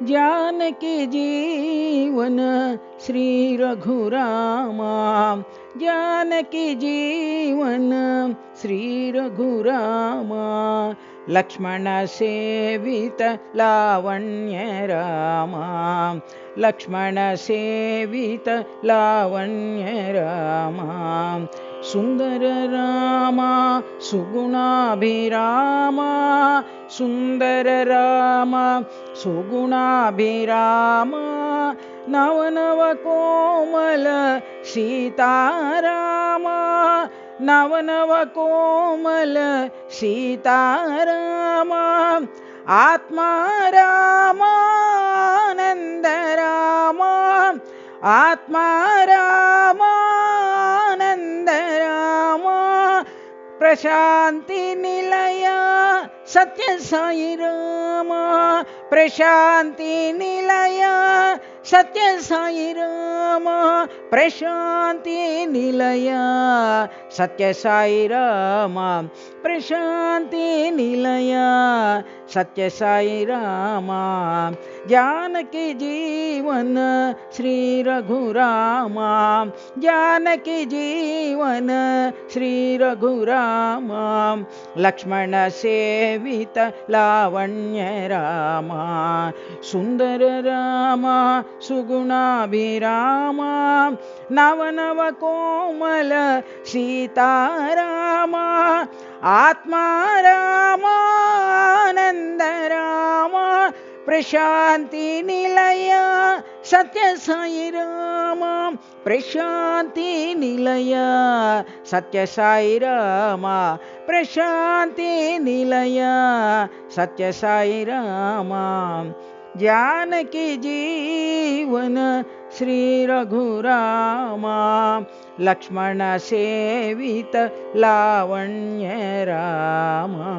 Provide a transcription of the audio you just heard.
जानकी जीवन श्री रघुरामा। जानकी जीवन श्री रघुरामा। लक्ष्मण सेवित लावण्य रामा। लक्ष्मण सेवित लावण्य रामा। सुंदर रामा सुगुणाभिरामा। सुंदर रामा सुगुणाभिरामा। नवनव कोमल सीतारामा। नवनव कोमल सीतारामा। आत्मा रामानंद रामा। आत्मा रामानंद रामा। प्रशांति निलया सत्य साई रामा। प्रशांति निलया सत्य साई रामा। प्रशांति निलया सत्य साई रामा। प्रशांति निलया सत्य साई रामा। जानकी जीवन श्री रघुरामा। जानकी जीवन श्री रघुरामा। लक्ष्मण सेवित लावण्य रामा। सुंदर रामा सुगुणाभिरामा। नवनव कोमल सीतारामा। आत्मा रामानंद रामा। प्रशांति निलया सत्य साई रामा। प्रशांति निलया सत्य साई रामा। प्रशांति निलया सत्य साई रामा। जानकी जीवन श्री रघुरामा। लक्ष्मण सेवित लावण्य रामा।